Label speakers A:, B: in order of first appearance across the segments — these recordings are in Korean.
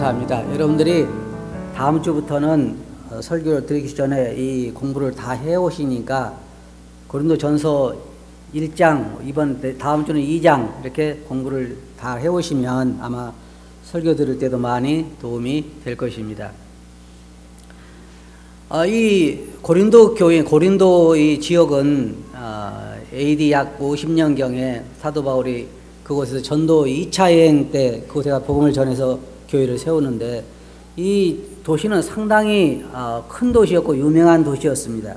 A: 감사합니다. 여러분들이 다음 주부터는 설교를 드리기 전에 이 공부를 다 해오시니까 고린도전서 1장, 다음 주는 2장 이렇게 공부를 다 해오시면 아마 설교 들을 때도 많이 도움이 될 것입니다. 이 고린도 교회, 고린도 이 지역은 AD 약 50년경에 사도 바울이 그곳에서 전도 2차 여행 때 그곳에가 복음을 전해서 교회를 세우는데 이 도시는 상당히 큰 도시였고 유명한 도시였습니다.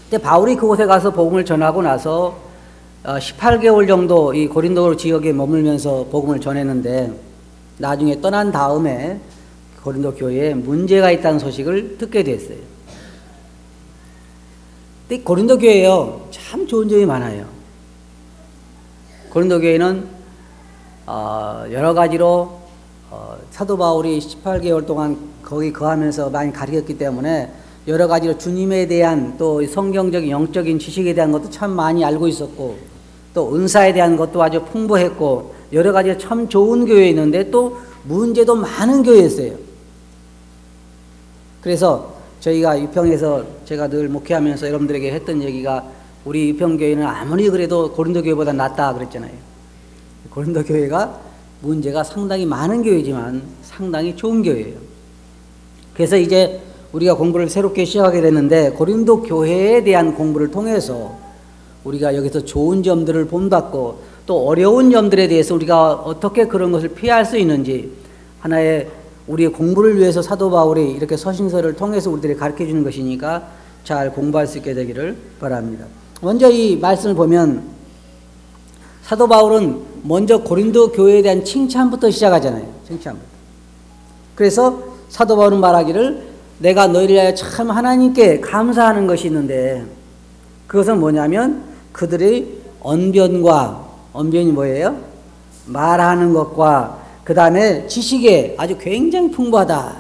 A: 근데 바울이 그곳에 가서 복음을 전하고 나서 18개월 정도 이 고린도 지역에 머물면서 복음을 전했는데 나중에 떠난 다음에 고린도 교회에 문제가 있다는 소식을 듣게 됐어요. 근데 고린도 교회요, 참 좋은 점이 많아요. 고린도 교회는 여러 가지로 사도 바울이 18개월 동안 거기 거하면서 많이 가르쳤기 때문에 여러 가지로 주님에 대한 또 성경적인 영적인 지식에 대한 것도 참 많이 알고 있었고 또 은사에 대한 것도 아주 풍부했고 여러 가지 참 좋은 교회였는데 또 문제도 많은 교회였어요. 그래서 저희가 유평에서 제가 늘 목회하면서 여러분들에게 했던 얘기가 우리 유평교회는 아무리 그래도 고린도 교회보다 낫다 그랬잖아요. 고린도 교회가 문제가 상당히 많은 교회지만 상당히 좋은 교회예요. 그래서 이제 우리가 공부를 새롭게 시작하게 됐는데 고린도 교회에 대한 공부를 통해서 우리가 여기서 좋은 점들을 본받고 또 어려운 점들에 대해서 우리가 어떻게 그런 것을 피할 수 있는지 하나의 우리의 공부를 위해서 사도 바울이 이렇게 서신서를 통해서 우리들이 가르쳐 주는 것이니까 잘 공부할 수 있게 되기를 바랍니다. 먼저 이 말씀을 보면 사도 바울은 먼저 고린도 교회에 대한 칭찬부터 시작하잖아요. 칭찬부터. 그래서 사도 바울은 말하기를 내가 너희를 위하여 참 하나님께 감사하는 것이 있는데 그것은 뭐냐면 그들의 언변이 뭐예요? 말하는 것과 그 다음에 지식에 아주 굉장히 풍부하다.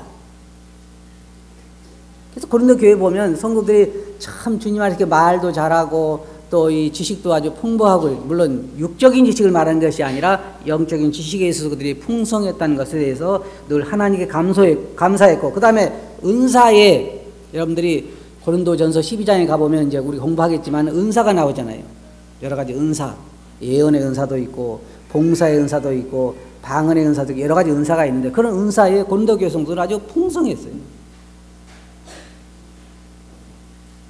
A: 그래서 고린도 교회 보면 성도들이 참 주님 안에서 이렇게 말도 잘하고 또 이 지식도 아주 풍부하고 물론 육적인 지식을 말하는 것이 아니라 영적인 지식에 있어서 그들이 풍성했다는 것에 대해서 늘 하나님께 감사했고 그 다음에 은사에 여러분들이 고린도전서 12장에 가보면 이제 우리 공부하겠지만 은사가 나오잖아요. 여러 가지 은사, 예언의 은사도 있고 봉사의 은사도 있고 방언의 은사도 있고 여러 가지 은사가 있는데 그런 은사에 고린도 교회 성도들은 아주 풍성했어요.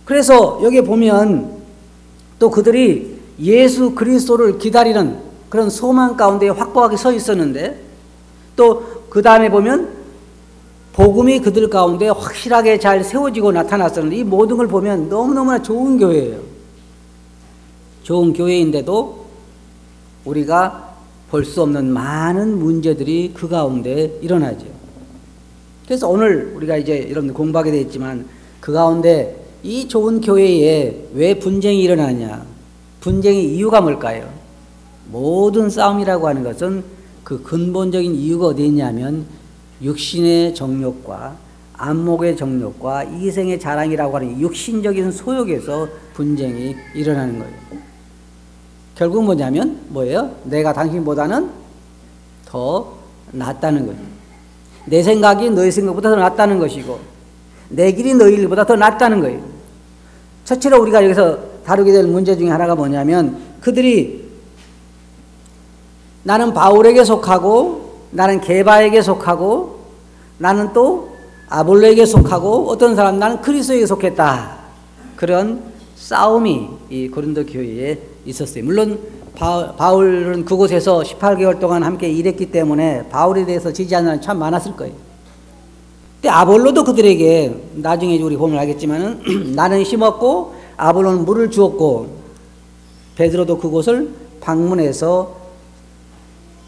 A: 그래서 여기 보면 또 그들이 예수 그리스도를 기다리는 그런 소망 가운데 확고하게 서 있었는데 또 그 다음에 보면 복음이 그들 가운데 확실하게 잘 세워지고 나타났었는데 이 모든 걸 보면 너무너무나 좋은 교회예요. 좋은 교회인데도 우리가 볼 수 없는 많은 문제들이 그 가운데 일어나죠. 그래서 오늘 우리가 이제 여러분들 공부하게 되어 있지만 그 가운데 이 좋은 교회에 왜 분쟁이 일어나냐? 분쟁의 이유가 뭘까요? 모든 싸움이라고 하는 것은 그 근본적인 이유가 어디 있냐면 육신의 정욕과 안목의 정욕과 이생의 자랑이라고 하는 육신적인 소욕에서 분쟁이 일어나는 거예요. 결국 뭐냐면 뭐예요? 내가 당신보다는 더 낫다는 거죠. 내 생각이 너희 생각보다 더 낫다는 것이고 내 길이 너희 길보다 더 낫다는 거예요. 첫째로 우리가 여기서 다루게 될 문제 중에 하나가 뭐냐면 그들이 나는 바울에게 속하고 나는 게바에게 속하고 나는 또 아볼로에게 속하고 어떤 사람 나는 그리스도에게 속했다. 그런 싸움이 이 고린도 교회에 있었어요. 물론 바울은 그곳에서 18개월 동안 함께 일했기 때문에 바울에 대해서 지지하는 사람이 참 많았을 거예요. 근데 아볼로도 그들에게 나중에 우리 보면 알겠지만은 나는 심었고 아볼로는 물을 주었고 베드로도 그곳을 방문해서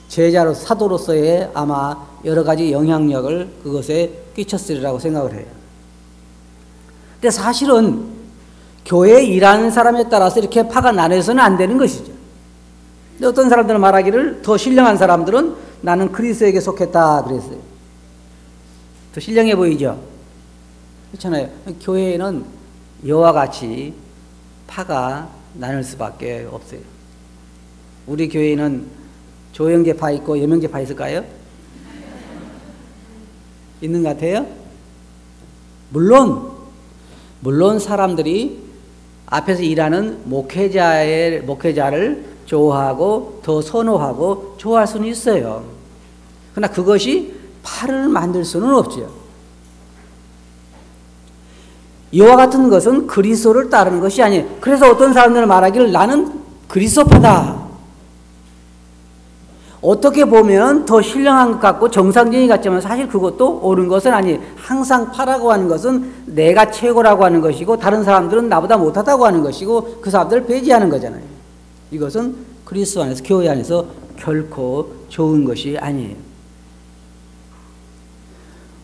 A: 제자로 사도로서의 아마 여러 가지 영향력을 그것에 끼쳤으리라고 생각을 해요. 근데 사실은 교회에 일하는 사람에 따라서 이렇게 파가 나눠서는 안 되는 것이죠. 근데 어떤 사람들은 말하기를 더 신령한 사람들은 나는 그리스도에게 속했다 그랬어요. 더 신령해 보이죠? 그렇잖아요. 교회에는 이와 같이 파가 나눌 수밖에 없어요. 우리 교회는 조영제파 있고 여명제파 있을까요? 있는 것 같아요? 물론 사람들이 앞에서 일하는 목회자를 좋아하고 더 선호하고 좋아할 수는 있어요. 그러나 그것이 팔을 만들 수는 없죠. 이와 같은 것은 그리스도를 따르는 것이 아니에요. 그래서 어떤 사람들은 말하기를 나는 그리스도파다. 어떻게 보면 더 신령한 것 같고 정상적인 것 같지만 사실 그것도 옳은 것은 아니에요. 항상 파라고 하는 것은 내가 최고라고 하는 것이고 다른 사람들은 나보다 못하다고 하는 것이고 그 사람들을 배제하는 거잖아요. 이것은 그리스도 안에서 교회 안에서 결코 좋은 것이 아니에요.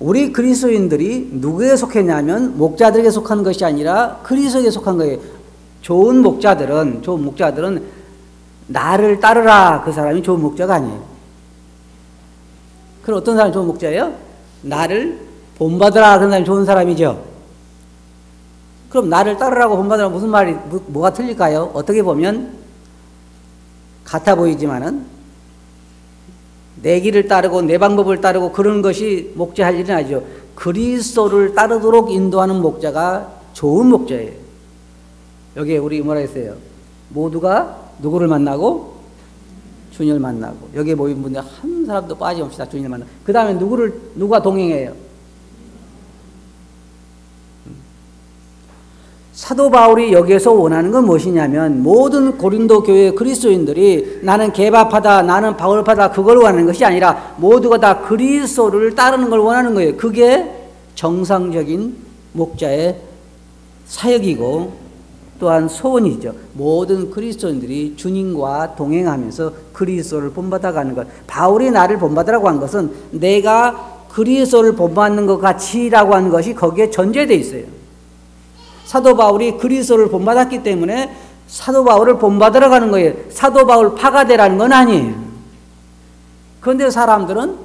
A: 우리 그리스도인들이 누구에 속했냐면 목자들에게 속한 것이 아니라 그리스도에게 속한 거예요. 좋은 목자들은 나를 따르라. 그 사람이 좋은 목자가 아니에요. 그럼 어떤 사람이 좋은 목자예요? 나를 본받으라. 그런 사람이 좋은 사람이죠. 그럼 나를 따르라고 본받으라 무슨 말이 뭐가 틀릴까요? 어떻게 보면 같아 보이지만은 내 길을 따르고 내 방법을 따르고 그런 것이 목자 할 일은 아니죠. 그리스도를 따르도록 인도하는 목자가 좋은 목자예요. 여기에 우리 뭐라 했어요? 모두가 누구를 만나고? 주님을 만나고. 여기에 모인 분들 한 사람도 빠짐없이 다 주님을 만나고. 그 다음에 누가 동행해요? 사도 바울이 여기에서 원하는 건 무엇이냐면 모든 고린도 교회 그리스도인들이 나는 개바파다, 나는 바울파다 그걸 원하는 것이 아니라 모두가 다 그리스도를 따르는 걸 원하는 거예요. 그게 정상적인 목자의 사역이고 또한 소원이죠. 모든 그리스도인들이 주님과 동행하면서 그리스도를 본받아가는 것. 바울이 나를 본받으라고 한 것은 내가 그리스도를 본받는 것 같이라고 하는 것이 거기에 전제되어 있어요. 사도 바울이 그리스도를 본받았기 때문에 사도 바울을 본받으러 가는 거예요. 사도 바울 파가 되라는 건 아니에요. 그런데 사람들은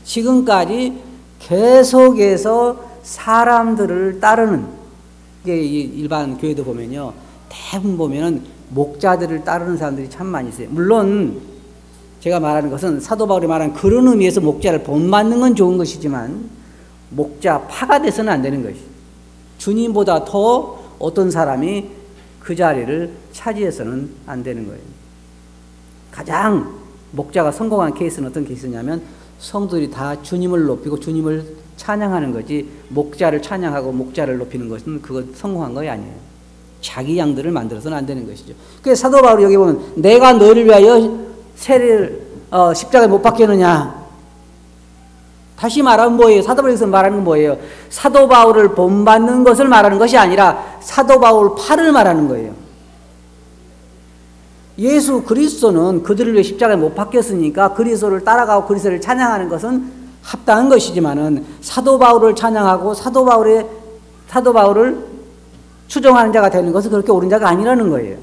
A: 지금까지 계속해서 사람들을 따르는, 이게 일반 교회도 보면요, 대부분 보면은 목자들을 따르는 사람들이 참 많이 있어요. 물론 제가 말하는 것은 사도 바울이 말한 그런 의미에서 목자를 본받는 건 좋은 것이지만 목자 파가 돼서는 안 되는 것이죠. 주님보다 더 어떤 사람이 그 자리를 차지해서는 안 되는 거예요. 가장 목자가 성공한 케이스는 어떤 케이스냐면 성도들이 다 주님을 높이고 주님을 찬양하는 거지 목자를 찬양하고 목자를 높이는 것은 그건 성공한 것이 아니에요. 자기 양들을 만들어서는 안 되는 것이죠. 그래서 사도 바울이 여기 보면 내가 너를 위하여 십자가에 못 박혔느냐. 다시 말하면 뭐예요? 사도 바울에서 말하는 건 뭐예요? 사도 바울을 본받는 것을 말하는 것이 아니라 사도 바울 파를 말하는 거예요. 예수 그리스도는 그들을 위해 십자가에 못 박혔으니까 그리스도를 따라가고 그리스도를 찬양하는 것은 합당한 것이지만은 사도 바울을 찬양하고 사도 바울을 추종하는 자가 되는 것은 그렇게 옳은 자가 아니라는 거예요.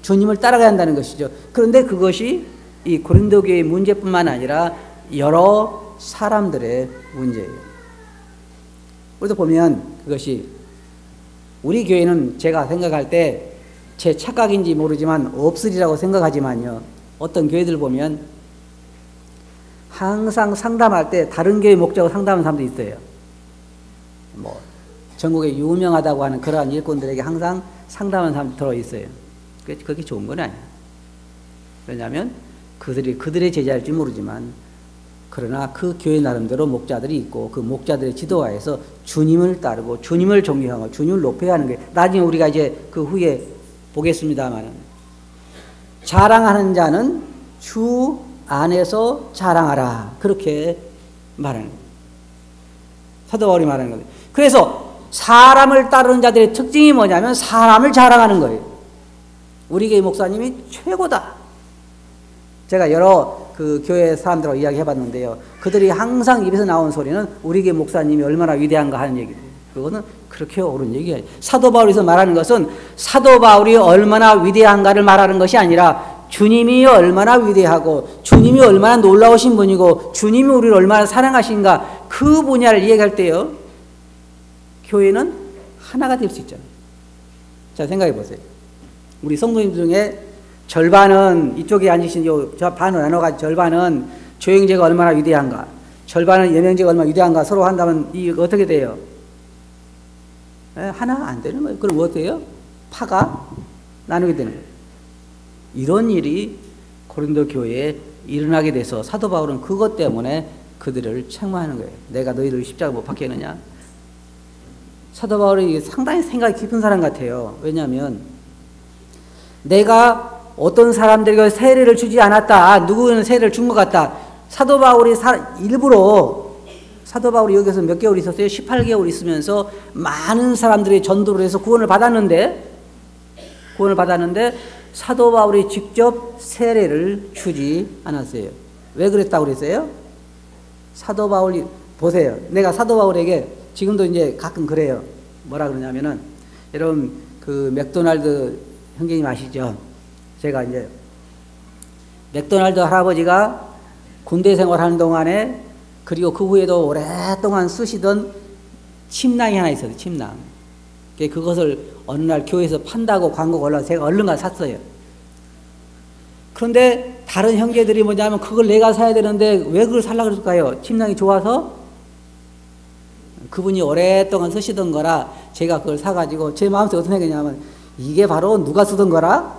A: 주님을 따라가야 한다는 것이죠. 그런데 그것이 이 고린도 교회의 문제뿐만 아니라 여러 사람들의 문제예요. 우리도 보면 그것이 우리 교회는 제가 생각할 때 제 착각인지 모르지만 없으리라고 생각하지만요. 어떤 교회들 보면 항상 상담할 때 다른 교회 목자고 상담하는 사람도 있어요. 뭐 전국에 유명하다고 하는 그러한 일꾼들에게 항상 상담하는 사람도 들어있어요. 그게 좋은 건 아니에요. 왜냐하면 그들의 제자일지 모르지만 그러나 그 교회 나름대로 목자들이 있고 그 목자들의 지도하에서 주님을 따르고 주님을 존경하고 주님을 높여야 하는 거예요. 나중에 우리가 이제 그 후에 보겠습니다만은 자랑하는 자는 주 안에서 자랑하라. 그렇게 말하는 거예요. 사도 바울이 말하는 거예요. 그래서 사람을 따르는 자들의 특징이 뭐냐면 사람을 자랑하는 거예요. 우리 교회 목사님이 최고다. 제가 여러 그 교회 사람들하고 이야기 해봤는데요. 그들이 항상 입에서 나온 소리는 우리 교회 목사님이 얼마나 위대한가 하는 얘기예요. 그거는 그렇게 옳은 얘기예요. 사도 바울에서 말하는 것은 사도 바울이 얼마나 위대한가를 말하는 것이 아니라 주님이 얼마나 위대하고 주님이 얼마나 놀라우신 분이고 주님이 우리를 얼마나 사랑하신가 그 분야를 이야기할 때요. 교회는 하나가 될 수 있잖아요. 자, 생각해 보세요. 우리 성도님 중에 절반은 이쪽에 앉으신 저 반을 나눠가지고 절반은 조영재가 얼마나 위대한가, 절반은 연행제가 얼마나 위대한가 서로 한다면 이 어떻게 돼요? 하나 안 되는 거예요. 그럼 어때요? 파가 나누게 되는 거예요. 이런 일이 고린도 교회에 일어나게 돼서 사도 바울은 그것 때문에 그들을 책망하는 거예요. 내가 너희들 십자가 못 박게 했느냐? 사도 바울이 상당히 생각이 깊은 사람 같아요. 왜냐하면 내가 어떤 사람들에게 세례를 주지 않았다. 누구는 세례를 준 것 같다. 사도 바울이 일부러 사도 바울이 여기서 몇 개월 있었어요? 18개월 있으면서 많은 사람들이 전도를 해서 구원을 받았는데 사도 바울이 직접 세례를 주지 않았어요. 왜 그랬다고 그랬어요? 사도 바울이 보세요. 내가 사도 바울에게 지금도 이제 가끔 그래요. 뭐라 그러냐면은 여러분 그 맥도날드 형제님 아시죠? 제가 이제 맥도날드 할아버지가 군대 생활하는 동안에 그리고 그 후에도 오랫동안 쓰시던 침낭이 하나 있어요. 침낭. 그것을 어느 날 교회에서 판다고 광고가 올라와서 제가 얼른 가서 샀어요. 그런데 다른 형제들이 뭐냐면 그걸 내가 사야 되는데 왜 그걸 살라고 그럴까요? 침낭이 좋아서? 그분이 오랫동안 쓰시던 거라 제가 그걸 사가지고 제 마음속에 어떤 생각이냐면 이게 바로 누가 쓰던 거라?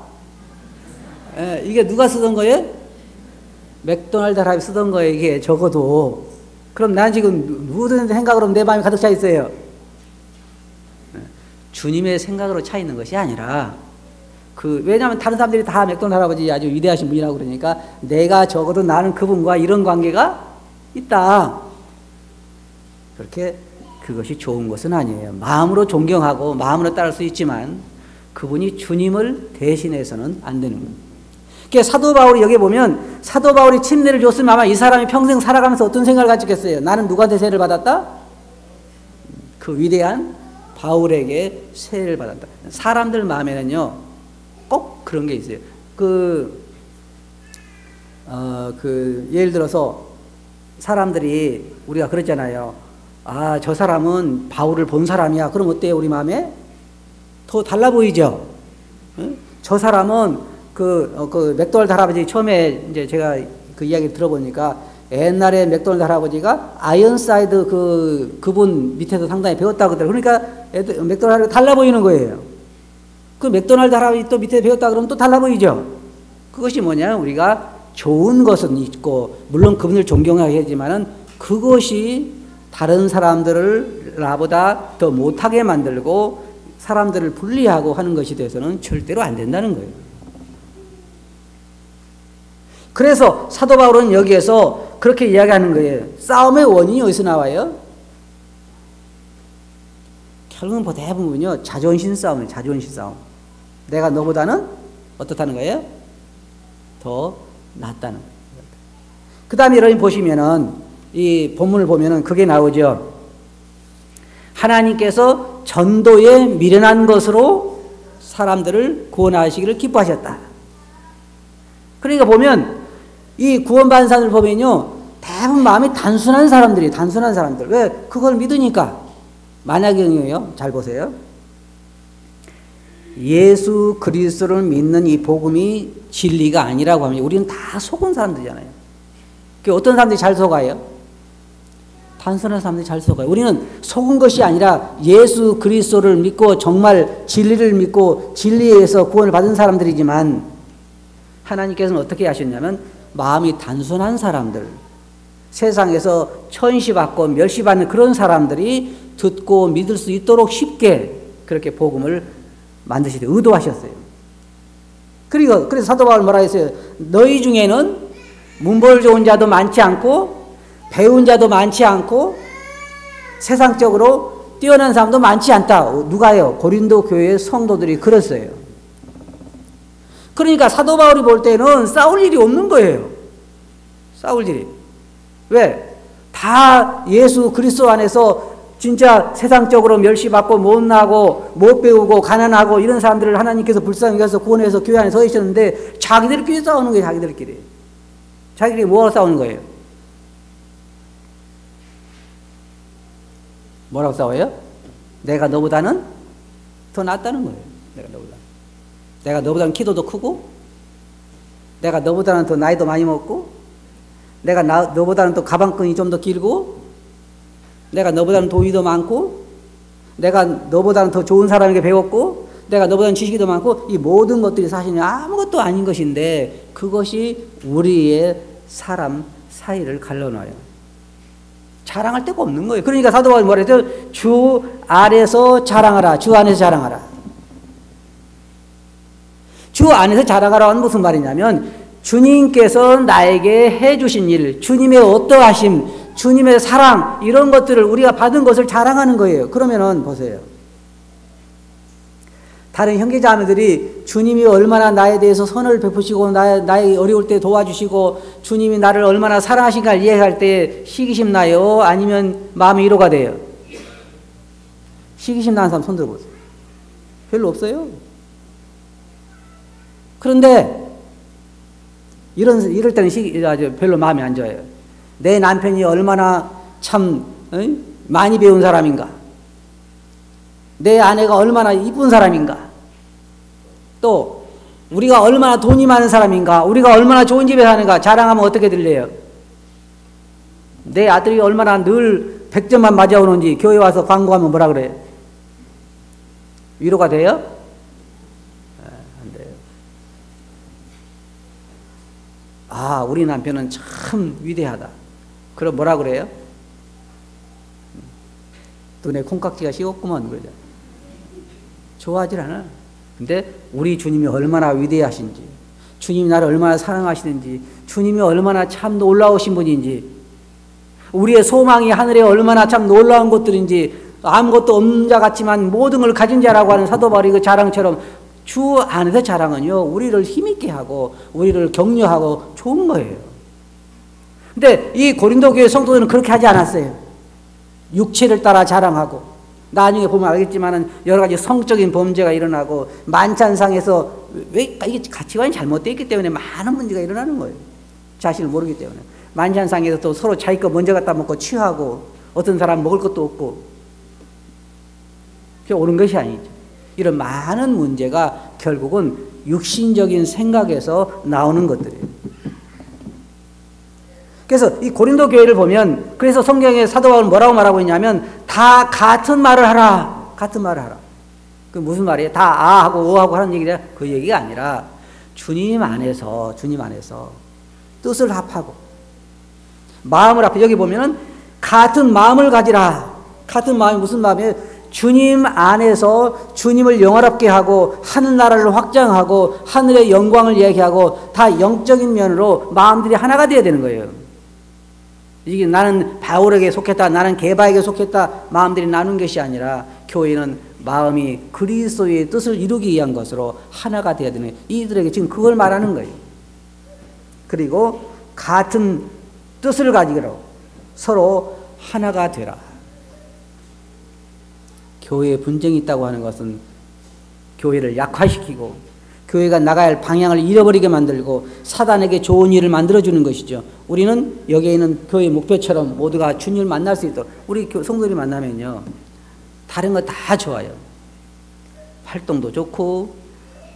A: 이게 누가 쓰던 거예요? 맥도날드 할아버지 쓰던 거예요. 이게 적어도. 그럼 난 지금 누구든 생각으로 내 마음이 가득 차 있어요. 주님의 생각으로 차 있는 것이 아니라 왜냐하면 다른 사람들이 다 맥도날드 할아버지 아주 위대하신 분이라고 그러니까 내가 적어도 나는 그분과 이런 관계가 있다. 그렇게 그것이 좋은 것은 아니에요. 마음으로 존경하고 마음으로 따를 수 있지만 그분이 주님을 대신해서는 안 되는 겁니다. 그러니까 사도 바울이 여기 보면 사도 바울이 침례를 줬으면 아마 이 사람이 평생 살아가면서 어떤 생각을 가지겠어요? 나는 누구한테 세례를 받았다? 그 위대한 바울에게 세례를 받았다. 사람들 마음에는요 꼭 그런 게 있어요. 예를 들어서 사람들이 우리가 그랬잖아요. 아, 저 사람은 바울을 본 사람이야. 그럼 어때요? 우리 마음에? 더 달라 보이죠? 응? 저 사람은 맥도날드 할아버지 처음에 이제 제가 그 이야기를 들어보니까 옛날에 맥도날드 할아버지가 아이언사이드 그분 밑에서 상당히 배웠다고 그러더라고요. 그러니까 맥도날드 할아버지 달라 보이는 거예요. 그 맥도날드 할아버지 또 밑에 배웠다 그러면 또 달라 보이죠? 그것이 뭐냐? 우리가 좋은 것은 있고, 물론 그분을 존경하겠지만은 그것이 다른 사람들을 나보다 더 못하게 만들고 사람들을 분리하고 하는 것이 돼서는 절대로 안 된다는 거예요. 그래서 사도 바울은 여기에서 그렇게 이야기하는 거예요. 싸움의 원인이 어디서 나와요? 결국은 대부분요 자존심 싸움이에요. 자존심 싸움. 내가 너보다는 어떻다는 거예요? 더 낫다는 거예요. 그 다음에 여러분 보시면은 이 본문을 보면은 그게 나오죠. 하나님께서 전도에 미련한 것으로 사람들을 구원하시기를 기뻐하셨다. 그러니까 보면 이 구원받은 사람들 보면요 대부분 마음이 단순한 사람들. 왜? 그걸 믿으니까. 만약에요, 잘 보세요. 예수 그리스도를 믿는 이 복음이 진리가 아니라고 하면 우리는 다 속은 사람들이잖아요. 어떤 사람들이 잘 속아요? 단순한 사람들이 잘 속아요. 우리는 속은 것이 아니라 예수 그리스도를 믿고 정말 진리를 믿고 진리에 의해서 구원을 받은 사람들이지만 하나님께서는 어떻게 하셨냐면 마음이 단순한 사람들, 세상에서 천시받고 멸시받는 그런 사람들이 듣고 믿을 수 있도록 쉽게 그렇게 복음을 만드시되 의도하셨어요. 그래서 사도 바울 뭐라 했어요? 너희 중에는 문벌 좋은 자도 많지 않고 배운 자도 많지 않고 세상적으로 뛰어난 사람도 많지 않다. 누가요? 고린도 교회의 성도들이 그랬어요. 그러니까 사도 바울이 볼 때는 싸울 일이 없는 거예요. 싸울 일이. 왜? 다 예수 그리스도 안에서 진짜 세상적으로 멸시받고 못나고 못 배우고 가난하고 이런 사람들을 하나님께서 불쌍히 여겨서 구원해서 교회 안에 서 있었는데 자기들끼리 싸우는 거예요. 자기들끼리 뭐하러 싸우는 거예요? 뭐라고 싸워요? 내가 너보다는 더 낫다는 거예요. 내가 너보다는 키도 더 크고 내가 너보다는 더 나이도 많이 먹고 내가 너보다는 또 가방끈이 좀 더 길고, 내가 너보다는 돈이 더 많고, 내가 너보다는 더 좋은 사람에게 배웠고, 내가 너보다는 지식이 더 많고, 이 모든 것들이 사실은 아무것도 아닌 것인데 그것이 우리의 사람 사이를 갈라놔요. 자랑할 데가 없는 거예요. 그러니까 사도 바울이 뭐라 했죠? 주 안에서 자랑하라. 주 안에서 자랑하라. 주 안에서 자랑하라는 무슨 말이냐면 주님께서 나에게 해주신 일, 주님의 어떠하심, 주님의 사랑, 이런 것들을 우리가 받은 것을 자랑하는 거예요. 그러면은 보세요. 다른 형제자매들이 주님이 얼마나 나에 대해서 선을 베푸시고 나의 어려울 때 도와주시고 주님이 나를 얼마나 사랑하신가를 이해할 때 시기심 나요? 아니면 마음이 위로가 돼요? 시기심 나는 사람 손 들어보세요. 별로 없어요. 그런데 이럴 때는 별로 마음이 안 좋아요. 내 남편이 얼마나 참 많이 배운 사람인가, 내 아내가 얼마나 이쁜 사람인가, 또 우리가 얼마나 돈이 많은 사람인가, 우리가 얼마나 좋은 집에 사는가 자랑하면 어떻게 들려요? 내 아들이 얼마나 늘 100점만 맞아오는지 교회 와서 광고하면 뭐라 그래요? 위로가 돼요? 안 돼요. 아, 우리 남편은 참 위대하다. 그럼 뭐라 그래요? 눈에 콩깍지가 씌웠구먼 그러죠. 좋아하질 않아. 근데 우리 주님이 얼마나 위대하신지, 주님이 나를 얼마나 사랑하시는지, 주님이 얼마나 참 놀라우신 분인지, 우리의 소망이 하늘에 얼마나 참 놀라운 것들인지, 아무것도 없는 자 같지만 모든 걸 가진 자라고 하는 사도 바울의 그 자랑처럼 주 안에서 자랑은요, 우리를 힘있게 하고 우리를 격려하고 좋은 거예요. 근데 이 고린도 교회 성도들은 그렇게 하지 않았어요. 육체를 따라 자랑하고, 나중에 보면 알겠지만은 여러 가지 성적인 범죄가 일어나고, 만찬상에서 왜 이게 가치관이 잘못되어 있기 때문에 많은 문제가 일어나는 거예요. 자신을 모르기 때문에. 만찬상에서 또 서로 자기 거 먼저 갖다 먹고 취하고, 어떤 사람 먹을 것도 없고, 그게 옳은 것이 아니죠. 이런 많은 문제가 결국은 육신적인 생각에서 나오는 것들이에요. 그래서 이 고린도 교회를 보면, 그래서 성경에 사도 바울은 뭐라고 말하고 있냐면 다 같은 말을 하라. 같은 말을 하라. 그 무슨 말이에요? 다 아하고 어하고 하는 얘기냐? 그 얘기가 아니라 주님 안에서 뜻을 합하고 마음을 합해. 여기 보면은 같은 마음을 가지라. 같은 마음이 무슨 마음이에요? 주님 안에서 주님을 영화롭게 하고 하늘나라를 확장하고 하늘의 영광을 이야기하고, 다 영적인 면으로 마음들이 하나가 되어야 되는 거예요. 이게 나는 바울에게 속했다, 나는 게바에게 속했다, 마음들이 나눈 것이 아니라 교회는 마음이 그리스도의 뜻을 이루기 위한 것으로 하나가 되어야 되는, 이들에게 지금 그걸 말하는 거예요. 그리고 같은 뜻을 가지고 서로 하나가 되라. 교회에 분쟁이 있다고 하는 것은 교회를 약화시키고 교회가 나가야 할 방향을 잃어버리게 만들고 사단에게 좋은 일을 만들어주는 것이죠. 우리는 여기에 있는 교회의 목표처럼 모두가 주님을 만날 수 있도록, 우리 성도들이 만나면요, 다른 거 다 좋아요. 활동도 좋고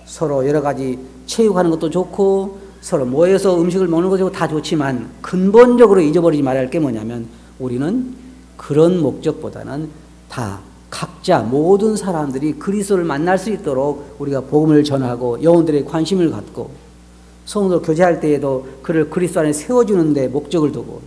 A: 서로 여러 가지 체육하는 것도 좋고 서로 모여서 음식을 먹는 것도 다 좋지만 근본적으로 잊어버리지 말아야 할 게 뭐냐면, 우리는 그런 목적보다는 다 각자 모든 사람들이 그리스도를 만날 수 있도록 우리가 복음을 전하고 영혼들의 관심을 갖고 성도 교제할 때에도 그를 그리스도 안에 세워주는 데 목적을 두고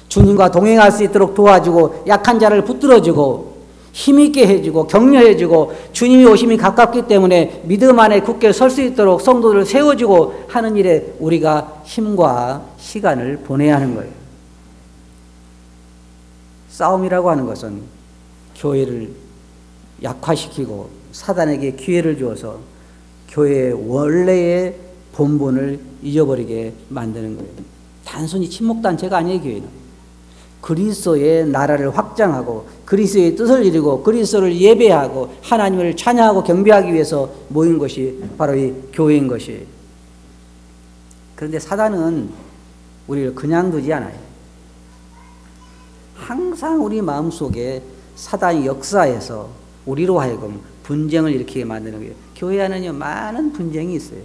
A: 주님과 동행할 수 있도록 도와주고 약한 자를 붙들어주고 힘있게 해주고 격려해주고 주님이 오심이 가깝기 때문에 믿음 안에 굳게 설 수 있도록 성도들을 세워주고 하는 일에 우리가 힘과 시간을 보내야 하는 거예요. 싸움이라고 하는 것은 교회를 약화시키고 사단에게 기회를 주어서 교회의 원래의 본분을 잊어버리게 만드는 거예요. 단순히 친목단체가 아니에요. 교회는 그리스도의 나라를 확장하고 그리스도의 뜻을 이루고 그리스도를 예배하고 하나님을 찬양하고 경배하기 위해서 모인 것이 바로 이 교회인 것이에요. 그런데 사단은 우리를 그냥 두지 않아요. 항상 우리 마음속에 사단이 역사에서 우리로 하여금 분쟁을 일으키게 만드는 거예요. 교회 안에는 많은 분쟁이 있어요.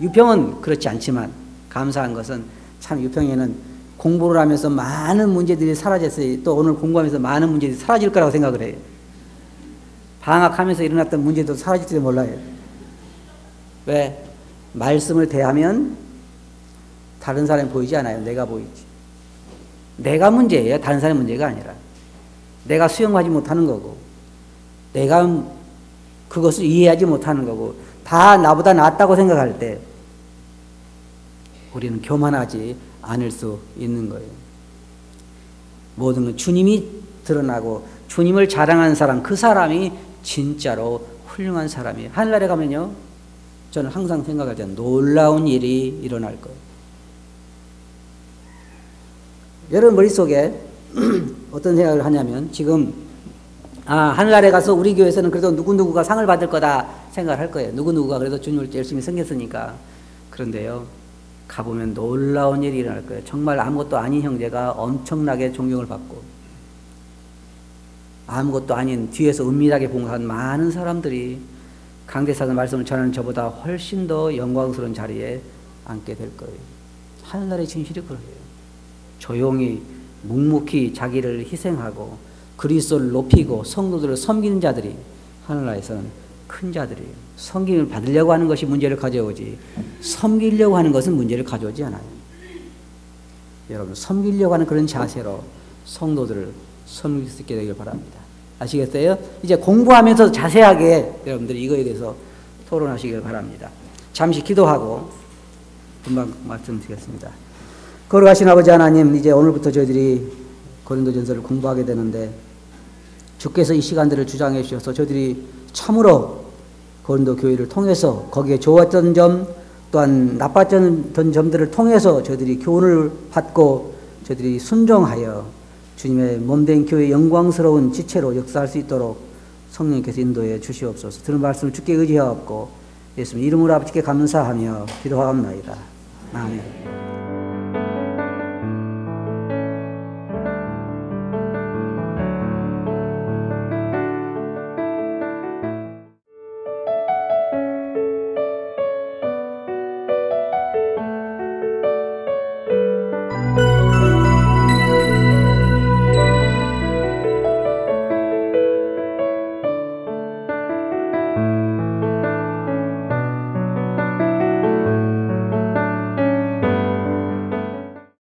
A: 유평은 그렇지 않지만 감사한 것은 참 유평에는 공부를 하면서 많은 문제들이 사라졌어요. 또 오늘 공부하면서 많은 문제들이 사라질 거라고 생각을 해요. 방학하면서 일어났던 문제도 사라질지도 몰라요. 왜? 말씀을 대하면 다른 사람이 보이지 않아요. 내가 보이지. 내가 문제예요. 다른 사람이 문제가 아니라. 내가 수용하지 못하는 거고, 내가 그것을 이해하지 못하는 거고, 다 나보다 낫다고 생각할 때 우리는 교만하지 않을 수 있는 거예요. 모든 건 주님이 드러나고 주님을 자랑하는 사람, 그 사람이 진짜로 훌륭한 사람이에요. 하늘나라에 가면요, 저는 항상 생각할 때 놀라운 일이 일어날 거예요. 여러분 머릿속에 어떤 생각을 하냐면, 지금 하늘나라에 가서 우리 교회에서는 그래도 누구누구가 상을 받을 거다 생각을 할 거예요. 누구누구가 그래도 주님을 열심히 섬겼으니까. 그런데요, 가보면 놀라운 일이 일어날 거예요. 정말 아무것도 아닌 형제가 엄청나게 존경을 받고, 아무것도 아닌 뒤에서 은밀하게 봉사한 많은 사람들이 강대사의 말씀을 전하는 저보다 훨씬 더 영광스러운 자리에 앉게 될 거예요. 하늘나라의 진실이 그래요. 조용히 묵묵히 자기를 희생하고 그리스도를 높이고 성도들을 섬기는 자들이 하늘나라에서는 큰 자들이에요. 섬김을 받으려고 하는 것이 문제를 가져오지, 섬기려고 하는 것은 문제를 가져오지 않아요. 여러분, 섬기려고 하는 그런 자세로 성도들을 섬길 수 있게 되길 바랍니다. 아시겠어요? 이제 공부하면서 자세하게 여러분들이 이거에 대해서 토론하시길 바랍니다. 잠시 기도하고 금방 말씀드리겠습니다. 거룩하신 아버지 하나님, 이제 오늘부터 저희들이 고린도전서를 공부하게 되는데, 주께서 이 시간들을 주장해 주셔서 저희들이 참으로 고린도 교회를 통해서 거기에 좋았던 점, 또한 나빴던 점들을 통해서 저희들이 교훈을 받고 저희들이 순종하여 주님의 몸된 교회의 영광스러운 지체로 역사할 수 있도록 성령께서 인도해 주시옵소서. 들은 말씀을 주께 의지하옵고 예수님 이름으로 아버지께 감사하며 기도하옵나이다. 아멘.